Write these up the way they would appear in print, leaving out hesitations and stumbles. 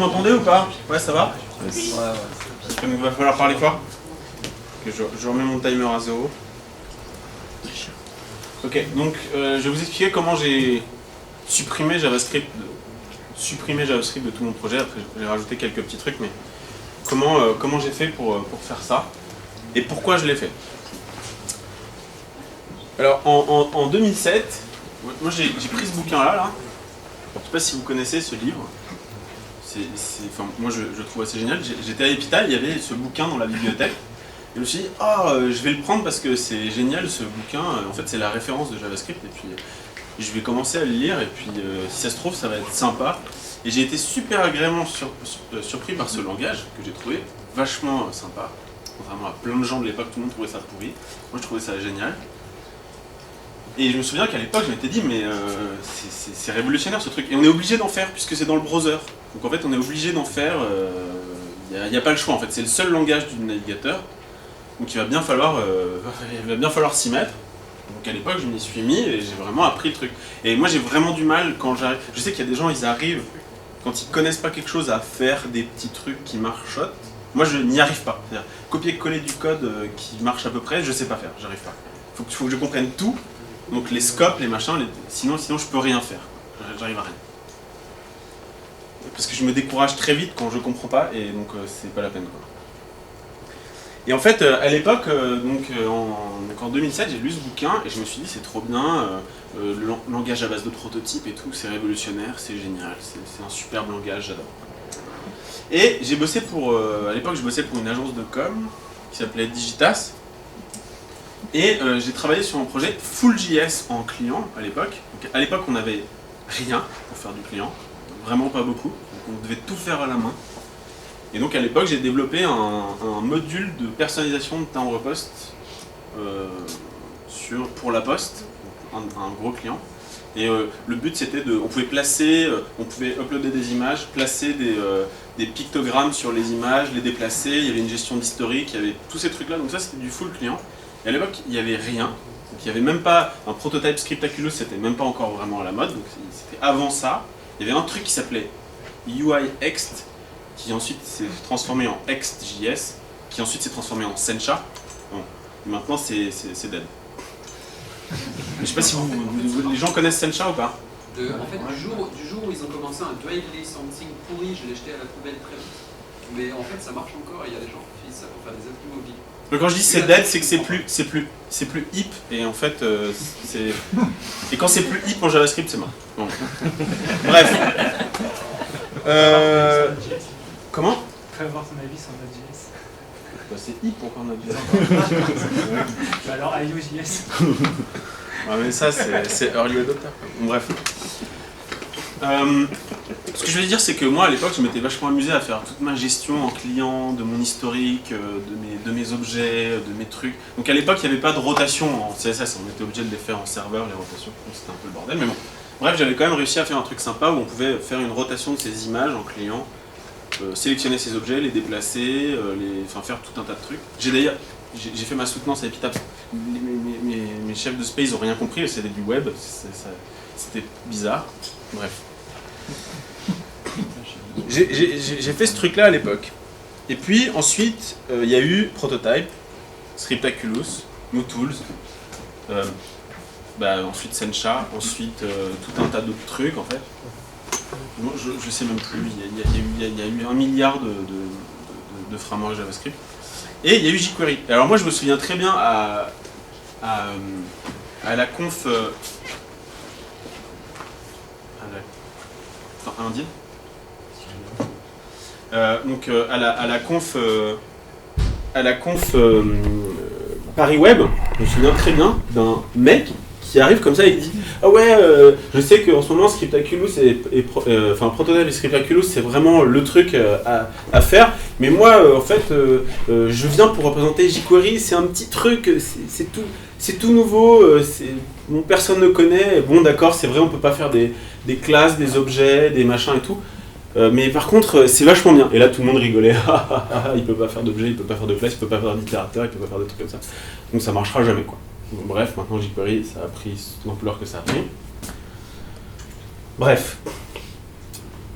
m'entendez ou pas? Ouais, ça va? Yes. Ouais. Il va falloir parler fort. Ok, je remets mon timer à 0. Ok, donc je vais vous expliquer comment j'ai supprimé JavaScript de tout mon projet. Après, j'ai rajouté quelques petits trucs, mais comment j'ai fait pour faire ça et pourquoi je l'ai fait. Alors, en 2007, moi j'ai pris ce bouquin-là. Je ne sais pas si vous connaissez ce livre. Enfin, moi je le trouve assez génial. J'étais à l'hôpital, il y avait ce bouquin dans la bibliothèque. Et je me suis dit, je vais le prendre parce que c'est génial ce bouquin. En fait, c'est la référence de JavaScript. Et puis, je vais commencer à le lire. Et puis, si ça se trouve, ça va être sympa. Et j'ai été super agréablement surpris par ce langage que j'ai trouvé vachement sympa. Contrairement à plein de gens de l'époque, tout le monde trouvait ça pourri. Moi, je trouvais ça génial. Et je me souviens qu'à l'époque, je m'étais dit, mais c'est révolutionnaire ce truc. Et on est obligé d'en faire, puisque c'est dans le browser. Donc en fait, on est obligé d'en faire. Il n'y a pas le choix, en fait. C'est le seul langage du navigateur. Donc il va bien falloir s'y mettre. Donc à l'époque, je m'y suis mis et j'ai vraiment appris le truc. Et moi, j'ai vraiment du mal quand j'arrive. Je sais qu'il y a des gens, ils arrivent, quand ils connaissent pas quelque chose, à faire des petits trucs qui marchotent. Moi, je n'y arrive pas. C'est-à-dire, copier-coller du code qui marche à peu près, je sais pas faire, j'arrive pas. Faut que je comprenne tout. Donc les scopes, les machins, sinon je peux rien faire. J'arrive à rien. Parce que je me décourage très vite quand je comprends pas et donc c'est pas la peine, quoi. Et en fait, à l'époque, en 2007, j'ai lu ce bouquin et je me suis dit c'est trop bien, le langage à base de prototypes et tout, c'est révolutionnaire, c'est génial, c'est un superbe langage, j'adore. Et j'ai bossé à l'époque, je bossais pour une agence de com qui s'appelait Digitas. Et j'ai travaillé sur un projet Full.js en client à l'époque. À l'époque, on n'avait rien pour faire du client, vraiment pas beaucoup. Donc on devait tout faire à la main. Et donc à l'époque, j'ai développé un module de personnalisation de timbre-poste pour la Poste, un gros client. Et le but c'était on pouvait uploader des images, placer des pictogrammes sur les images, les déplacer, il y avait une gestion d'historique, il y avait tous ces trucs-là. Donc ça c'était du full client. Et à l'époque, il n'y avait rien. Donc il n'y avait même pas un prototype Scriptaculous, c'était même pas encore vraiment à la mode. Donc c'était avant ça. Il y avait un truc qui s'appelait UI-Ext, qui ensuite s'est transformé en Ext.js, qui ensuite s'est transformé en Sencha. Bon. Et maintenant, c'est dead. Je sais pas si les gens connaissent Sencha ou pas. En fait, du jour où ils ont commencé un Dwayne something pourri, je l'ai jeté à la poubelle très vite. Mais en fait, ça marche encore et il y a des gens qui utilisent ça pour faire des applis mobiles. Donc quand je dis c'est dead, c'est que c'est plus hip et en fait et quand c'est plus hip en JavaScript, c'est mort. Bon. Bref. Comment? Fais avoir ton avis sur Node.js. Bah, c'est hip encore Node.js. Bah alors IOJS. Ah, mais ça c'est early adopter. Bon, bref. Ce que je voulais dire, c'est que moi à l'époque, je m'étais vachement amusé à faire toute ma gestion en client, de mon historique, de mes objets, de mes trucs. Donc à l'époque, il n'y avait pas de rotation en CSS, on était obligé de les faire en serveur, les rotations. Donc c'était un peu le bordel, mais bon. Bref, j'avais quand même réussi à faire un truc sympa où on pouvait faire une rotation de ces images en client, sélectionner ces objets, les déplacer, faire tout un tas de trucs. J'ai fait ma soutenance à Epitaph. Mes chefs de space n'ont rien compris, c'était du web, c'était bizarre. Bref. J'ai fait ce truc-là à l'époque. Et puis ensuite, il y a eu Prototype, Scriptaculous, NoTools, ensuite Sencha, ensuite tout un tas d'autres trucs en fait. Je sais même plus, il y a eu 1 milliard de frameworks JavaScript. Et il y a eu jQuery. Et alors moi je me souviens très bien à la conf... indienne. À la conf Paris Web, je me souviens très bien d'un mec qui arrive comme ça et qui dit ah ouais, je sais qu'en ce moment Scriptaculous Prototype et Scriptaculous c'est vraiment le truc à faire, mais moi en fait je viens pour représenter jQuery, c'est un petit truc, c'est tout nouveau, personne ne connaît. Bon d'accord, c'est vrai, on peut pas faire des classes, des objets, des machins et tout. Mais par contre, c'est vachement bien. Et là, tout le monde rigolait. Il peut pas faire d'objet, il peut pas faire de classe, il peut pas faire d'itérateur, il peut pas faire des trucs comme ça. Donc ça marchera jamais, quoi. Donc, bref, maintenant jQuery, ça a pris l'ampleur que ça a pris. Bref.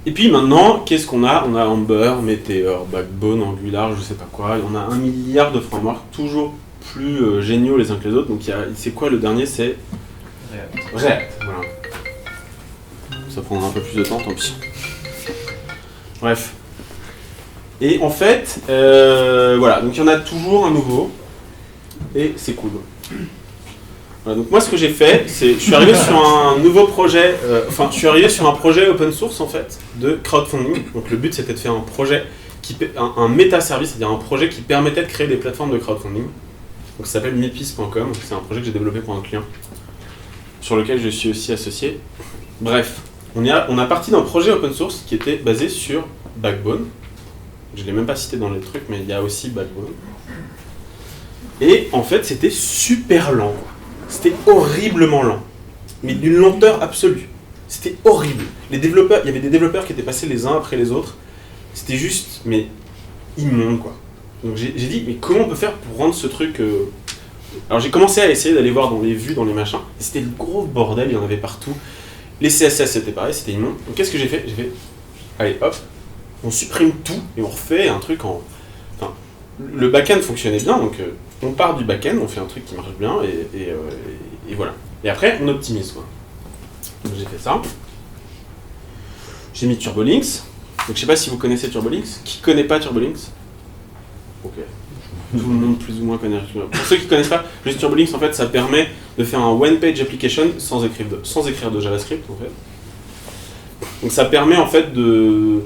Et puis maintenant, qu'est-ce qu'on a? On a Ember, Meteor, Backbone, Angular, je sais pas quoi. On a 1 milliard de frameworks, toujours plus géniaux les uns que les autres. Donc c'est quoi le dernier? C'est React. Voilà. Ça prendra un peu plus de temps, tant pis. Bref. Et en fait, voilà, donc il y en a toujours un nouveau. Et c'est cool. Voilà, donc moi ce que j'ai fait, c'est je suis arrivé sur un nouveau projet, je suis arrivé sur un projet open source en fait, de crowdfunding. Donc le but c'était de faire un projet, un méta-service, c'est-à-dire un projet qui permettait de créer des plateformes de crowdfunding. Donc ça s'appelle meepis.com, c'est un projet que j'ai développé pour un client, sur lequel je suis aussi associé. Bref, on a parti d'un projet open source qui était basé sur Backbone. Je ne l'ai même pas cité dans les trucs, mais il y a aussi Backbone. Et en fait, c'était super lent. C'était horriblement lent. Mais d'une lenteur absolue. C'était horrible. Il y avait des développeurs qui étaient passés les uns après les autres. C'était juste, mais immonde, quoi. Donc j'ai dit, mais comment on peut faire pour rendre ce truc... Alors j'ai commencé à essayer d'aller voir dans les vues, dans les machins. Et c'était le gros bordel, il y en avait partout. Les CSS, c'était pareil, c'était immonde. Donc qu'est-ce que j'ai fait? J'ai fait, allez, hop, on supprime tout et on refait un truc en... Enfin, le back-end fonctionnait bien, donc on part du back-end, on fait un truc qui marche bien, et voilà. Et après, on optimise, quoi. Donc j'ai fait ça. J'ai mis Turbolinks. Donc je sais pas si vous connaissez Turbolinks. Qui connaît pas Turbolinks? Ok. Tout le monde plus ou moins connaît. Pour ceux qui ne connaissent pas, juste Turbolinks, en fait, ça permet de faire un one-page application sans écrire de JavaScript, en fait. Donc ça permet, en fait, de...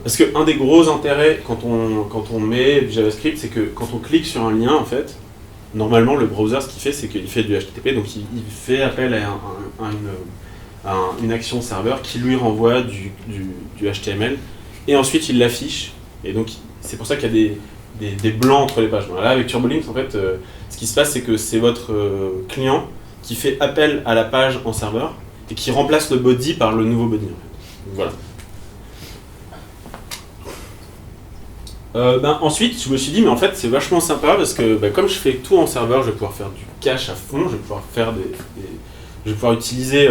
parce qu'un des gros intérêts quand on met du JavaScript, c'est que quand on clique sur un lien, en fait, normalement, le browser, ce qu'il fait, c'est qu'il fait du HTTP, donc il fait appel à une action serveur qui lui renvoie du HTML, et ensuite il l'affiche, et donc c'est pour ça qu'il y a des blancs entre les pages. Là, avec Turbolinks, en fait, ce qui se passe, c'est que c'est votre client qui fait appel à la page en serveur et qui remplace le body par le nouveau body. En fait. Donc, voilà. Ensuite, je me suis dit, mais en fait, c'est vachement sympa parce que comme je fais tout en serveur, je vais pouvoir faire du cache à fond, je vais pouvoir faire je vais pouvoir utiliser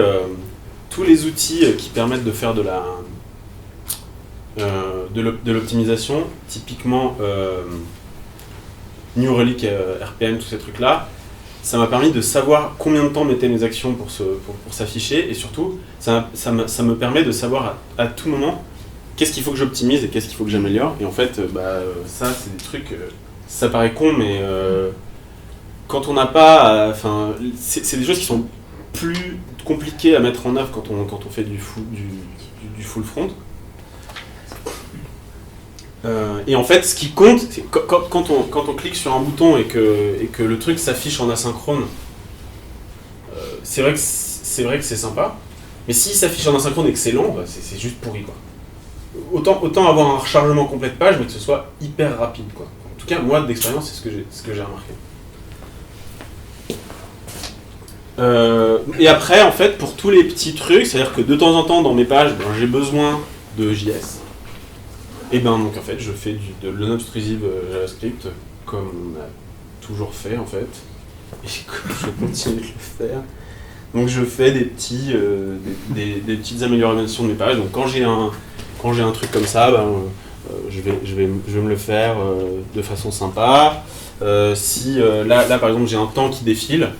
tous les outils qui permettent de faire de l'optimisation, typiquement New Relic, RPM, tous ces trucs-là. Ça m'a permis de savoir combien de temps mettaient mes actions pour s'afficher, et surtout, ça me permet de savoir à tout moment qu'est-ce qu'il faut que j'optimise et qu'est-ce qu'il faut que j'améliore. Et en fait, ça, c'est des trucs, ça paraît con, mais quand on n'a pas... c'est des choses qui sont plus compliquées à mettre en œuvre quand on fait du full front. Et en fait, ce qui compte, c'est quand on clique sur un bouton et que le truc s'affiche en asynchrone, c'est vrai que c'est sympa, mais s'il s'affiche en asynchrone et que c'est lent, c'est juste pourri, quoi. Autant avoir un rechargement complet de page, mais que ce soit hyper rapide, quoi. En tout cas, moi, d'expérience, c'est ce que j'ai remarqué. Et après, en fait, pour tous les petits trucs, c'est-à-dire que de temps en temps, dans mes pages, j'ai besoin de JS. Et donc en fait, je fais de l'unobtrusive JavaScript comme on a toujours fait, en fait. Et comme je continue de le faire. Donc je fais des petites améliorations de mes pages. Donc quand j'ai un truc comme ça, je vais me le faire de façon sympa. Là par exemple j'ai un temps qui défile,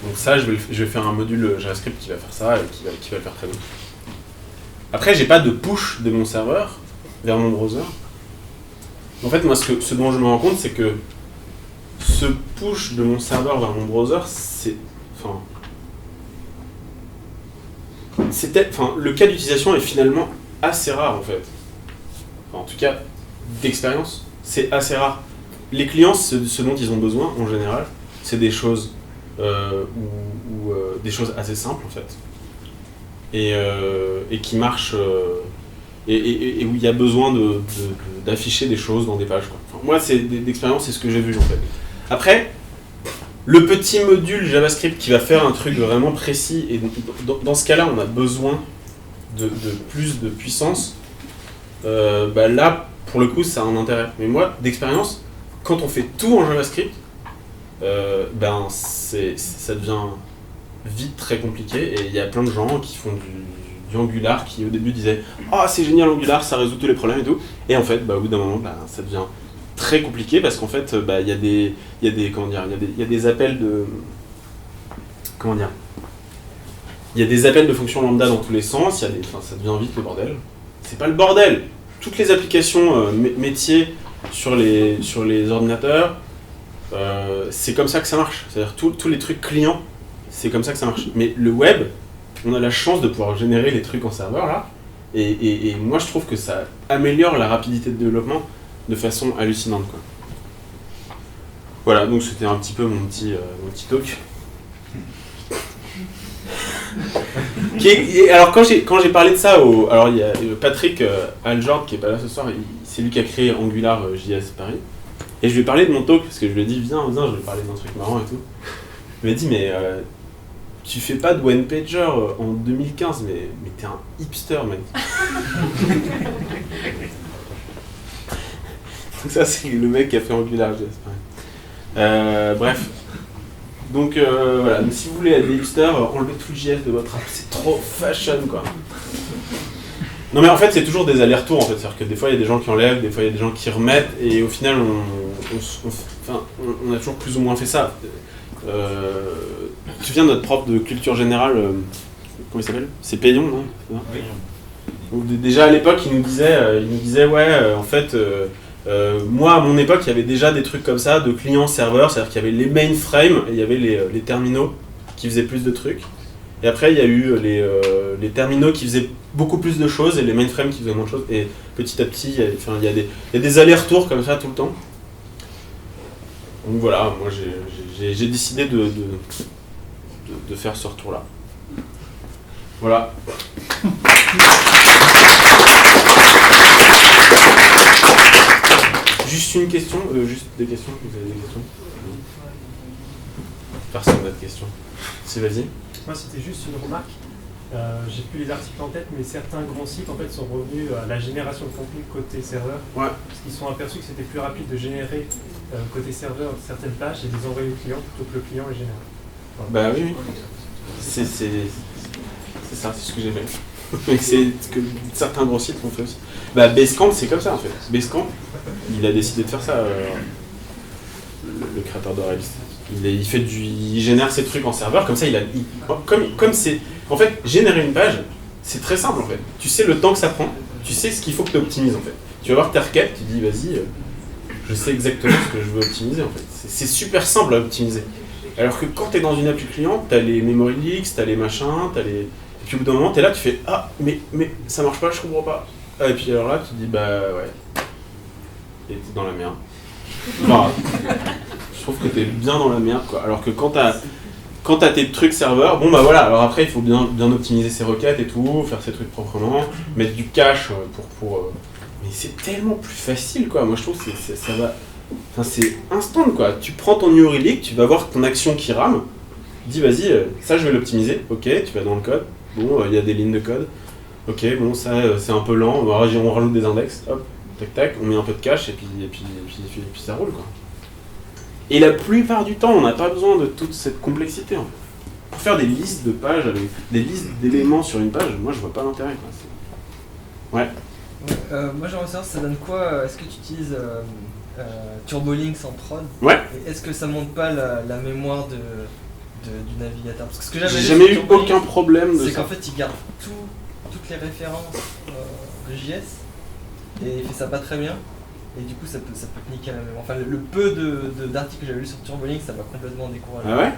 donc ça je vais faire un module JavaScript qui va faire ça et qui va le faire très bien. Après j'ai pas de push de mon serveur vers mon browser. En fait moi ce dont je me rends compte, c'est que ce push de mon serveur vers mon browser, le cas d'utilisation est finalement assez rare, en fait. En tout cas, d'expérience, c'est assez rare. Les clients, ce dont ils ont besoin, en général, c'est des choses des choses assez simples, en fait. Et qui marchent, et où il y a besoin d'afficher des choses dans des pages, quoi. Enfin, moi, d'expérience, c'est ce que j'ai vu, en fait. Après, le petit module JavaScript qui va faire un truc vraiment précis, et dans ce cas-là, on a besoin de plus de puissance, là, pour le coup, ça a un intérêt. Mais moi, d'expérience, quand on fait tout en JavaScript, ça devient vite très compliqué, et il y a plein de gens qui font du du Angular qui au début disait « Ah, c'est génial Angular, ça résout tous les problèmes et tout ». Et en fait, au bout d'un moment, ça devient très compliqué parce qu'en fait, il y a des appels de... Comment dire ? Il y a des appels de fonctions lambda dans tous les sens, ça devient vite le bordel. C'est pas le bordel. Toutes les applications métiers sur les ordinateurs, c'est comme ça que ça marche. C'est-à-dire tous les trucs clients, c'est comme ça que ça marche. Mais le web, on a la chance de pouvoir générer les trucs en serveur là, et moi je trouve que ça améliore la rapidité de développement de façon hallucinante, quoi. Voilà, donc c'était un petit peu mon petit talk. Alors quand j'ai parlé de ça alors il y a Patrick Aljord qui est pas là ce soir, c'est lui qui a créé Angular JS Paris, et je lui ai parlé de mon talk parce que je lui ai dit viens je vais parler d'un truc marrant et tout. Il m'a dit mais tu fais pas de one pager en 2015, mais t'es un hipster mec. Donc ça c'est le mec qui a fait Angular JS Paris. Bref. Donc voilà, donc si vous voulez être des hipsters, enlevez tout le JS de votre app, c'est trop fashion quoi. Non mais en fait c'est toujours des allers-retours en fait, c'est-à-dire que des fois il y a des gens qui enlèvent, des fois il y a des gens qui remettent, et au final on a toujours plus ou moins fait ça. Tu te souviens de notre prof de culture générale, comment il s'appelle ? C'est Payon, non ? Oui. Donc, déjà à l'époque il nous disait ouais en fait... moi, à mon époque, il y avait déjà des trucs comme ça, de clients-serveurs, c'est-à-dire qu'il y avait les mainframes et il y avait les terminaux qui faisaient plus de trucs. Et après, il y a eu les terminaux qui faisaient beaucoup plus de choses et les mainframes qui faisaient moins de choses. Et petit à petit, il y a des allers-retours comme ça tout le temps. Donc voilà, moi j'ai décidé de faire ce retour-là. Voilà. Juste une question, juste des questions, vous avez des questions ? Personne n'a de questions. Si, vas-y. Moi, c'était juste une remarque. J'ai plus les articles en tête, mais certains grands sites en fait sont revenus à la génération de contenu côté serveur. Ouais. Parce qu'ils se sont aperçus que c'était plus rapide de générer côté serveur certaines pages et de les envoyer au client plutôt que le client les génère. Voilà. Bah oui. C'est ça, c'est ce que j'ai fait. Mais c'est ce que certains gros sites ont fait aussi. Bah Basecamp c'est comme ça en fait. Basecamp, il a décidé de faire ça, le créateur de Rails. Il génère ses trucs en serveur, comme ça comme c'est... En fait, générer une page, c'est très simple en fait. Tu sais le temps que ça prend, tu sais ce qu'il faut que tu optimises en fait. Tu vas voir tes requêtes, tu dis vas-y, je sais exactement ce que je veux optimiser en fait. C'est super simple à optimiser. Alors que quand tu es dans une appli client, tu as les memory leaks, tu as les machins, et puis au bout d'un moment, tu es là, tu fais « Ah, mais ça marche pas, je comprends pas. » Et puis alors là, tu te dis « Bah ouais. » Et t'es dans la merde. Enfin, je trouve que t'es bien dans la merde, quoi. Alors que quand t'as tes trucs serveurs, bon bah voilà, alors après il faut bien optimiser ses requêtes et tout, faire ses trucs proprement, mettre du cache pour mais c'est tellement plus facile, quoi. Moi je trouve que ça va... Enfin, c'est instant, quoi. Tu prends ton URI leak, tu vas voir ton action qui rame, tu dis vas-y, ça je vais l'optimiser, ok, tu vas dans le code, bon, il y a des lignes de code, ok, bon, ça c'est un peu lent, on rajoute des index, hop, tac tac, on met un peu de cache et puis ça roule, quoi. Et la plupart du temps, on n'a pas besoin de toute cette complexité, en fait. Pour faire des listes de pages, avec des listes d'éléments sur une page, moi je vois pas l'intérêt, quoi. Ouais. Moi j'aimerais savoir ça donne quoi, est-ce que tu utilises Turbolinks en prod? Ouais. Et est-ce que ça monte pas la mémoire du navigateur? Parce que ce que J'ai jamais eu aucun problème de ça. C'est qu'en fait il garde toutes les références de JS et il fait ça pas très bien. Et du coup ça peut te niquer la mémoire. Enfin le peu d'articles que j'avais lu sur Turbolinks ça m'a complètement découragé. Ah ouais?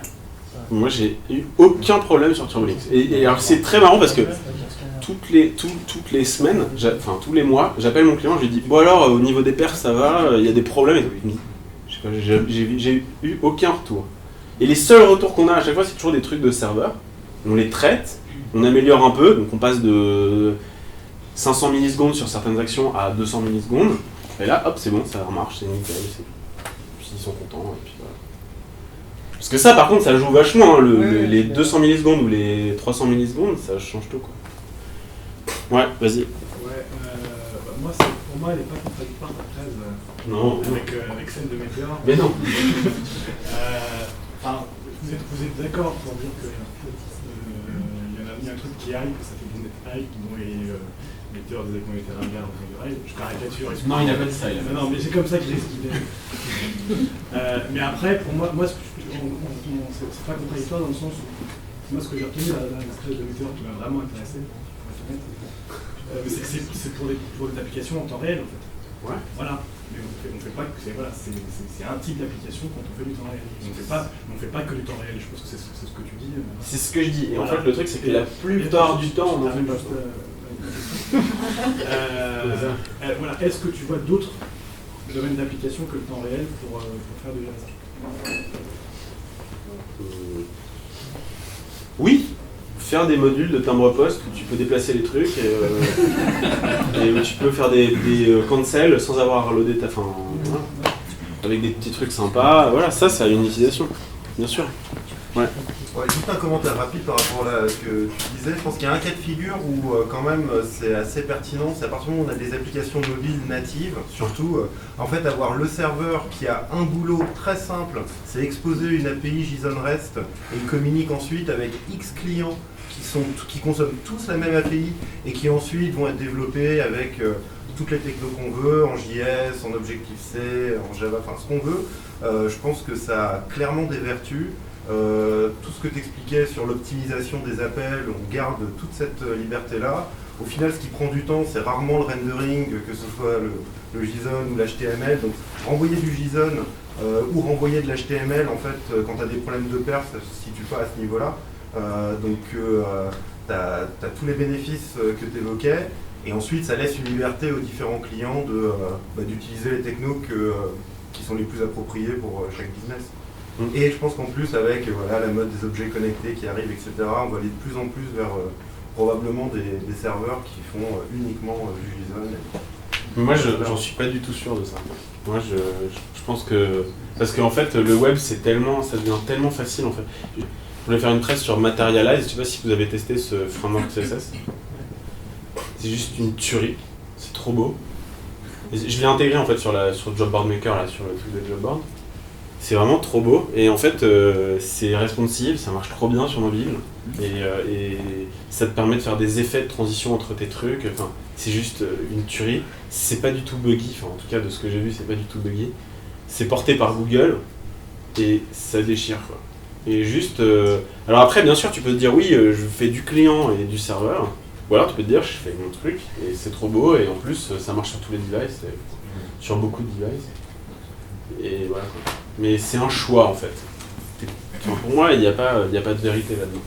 Moi j'ai eu aucun problème sur Turbolinks. Et alors c'est très marrant parce que toutes les semaines, enfin tous les mois, j'appelle mon client, je lui dis bon alors au niveau des perfs ça va, il y a des problèmes et tout. Il me dit, je sais pas, j'ai eu aucun retour. Et les seuls retours qu'on a à chaque fois c'est toujours des trucs de serveur. On les traite, on améliore un peu, donc on passe de 500 millisecondes sur certaines actions à 200 millisecondes. Et là hop c'est bon, ça remarche, c'est nickel, puis ils sont contents et puis voilà. Parce que ça par contre ça joue vachement, hein, les 200 millisecondes ou les 300 millisecondes ça change tout, quoi. Ouais, vas-y. Ouais, pour moi elle n'est pas contradictoire ta thèse Non. avec celle de Météor. Mais non. Enfin, vous êtes d'accord pour dire qu'il y en y a un truc qui arrive, que ça fait du net hype, dont les lecteurs des communautés ringards en du rail. Je caricature. Non, il n'a pas dit ça. Non, mais c'est comme ça qu'il est expliqué. Mais après, pour moi c'est pas contradictoire dans le sens où moi ce que j'ai retenu d'un espèce de lecteur qui m'a vraiment intéressé, pour être honnête, c'est pour des applications en temps réel en fait. Ouais. Voilà. Mais on fait pas que c'est un type d'application quand on fait du temps réel. On fait pas que du temps réel. Je pense que c'est ce que tu dis. C'est ce que je dis. Et en Voilà. fait, le truc, c'est que la plupart du temps, on en fait pas. Voilà. Est-ce que tu vois d'autres domaines d'application que le temps réel pour faire du JavaScript? Oui, faire des modules de timbre-poste où tu peux déplacer les trucs et où tu peux faire des cancels sans avoir à reloader ta fin. Voilà. Avec des petits trucs sympas. Voilà, ça a une utilisation, bien sûr. Ouais. Ouais, juste un commentaire rapide par rapport à ce que tu disais. Je pense qu'il y a un cas de figure où quand même c'est assez pertinent. C'est à partir du moment où on a des applications mobiles natives, surtout en fait avoir le serveur qui a un boulot très simple, c'est exposer une API JSON REST et il communique ensuite avec X clients qui consomment tous la même API et qui ensuite vont être développés avec toutes les technos qu'on veut, en JS, en Objective-C, en Java, enfin ce qu'on veut. Je pense que ça a clairement des vertus. Tout ce que tu expliquais sur l'optimisation des appels, on garde toute cette liberté-là. Au final, ce qui prend du temps, c'est rarement le rendering, que ce soit le JSON ou l'HTML. Donc, renvoyer du JSON ou renvoyer de l'HTML, en fait, quand tu as des problèmes de perf, ça ne se situe pas à ce niveau-là. Tu as tous les bénéfices que tu évoquais. Et ensuite, ça laisse une liberté aux différents clients d'utiliser les technos qui sont les plus appropriés pour chaque business. Et je pense qu'en plus, avec la mode des objets connectés qui arrive, etc., on va aller de plus en plus vers probablement des serveurs qui font uniquement du JSON. Moi, j'en suis pas du tout sûr de ça. Moi, je pense que... Parce qu'en fait, le web, ça devient tellement facile, en fait. Je voulais faire une presse sur Materialize. Je sais pas si vous avez testé ce framework CSS. C'est juste une tuerie. C'est trop beau. Et je l'ai intégré, en fait, sur Job Board Maker, là, sur le truc de Job Board. C'est vraiment trop beau et en fait c'est responsive, ça marche trop bien sur mobile et ça te permet de faire des effets de transition entre tes trucs, enfin, c'est juste une tuerie, c'est pas du tout buggy, enfin, en tout cas de ce que j'ai vu c'est pas du tout buggy, c'est porté par Google et ça déchire quoi. Et juste, alors après bien sûr tu peux te dire oui je fais du client et du serveur, ou alors tu peux te dire je fais mon truc et c'est trop beau et en plus ça marche sur tous les devices, sur beaucoup de devices. Et voilà quoi. Mais c'est un choix en fait. Enfin, pour moi, il n'y a pas de vérité là-dedans.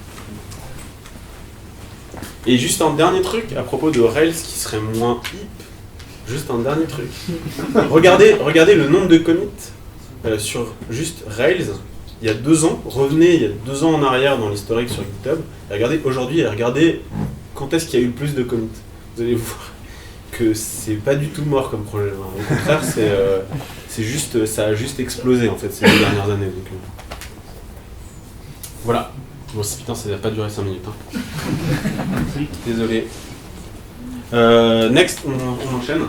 Et juste un dernier truc à propos de Rails qui serait moins hip. Juste un dernier truc. Regardez le nombre de commits sur juste Rails il y a 2 ans. Revenez il y a 2 ans en arrière dans l'historique sur GitHub. Et regardez aujourd'hui et regardez quand est-ce qu'il y a eu le plus de commits. Vous allez voir que c'est pas du tout mort comme projet. Au contraire, c'est juste, ça a juste explosé en fait ces 2 dernières années. Donc, voilà. Bon, putain, ça n'a pas duré 5 minutes. Hein. Désolé. Next, on enchaîne.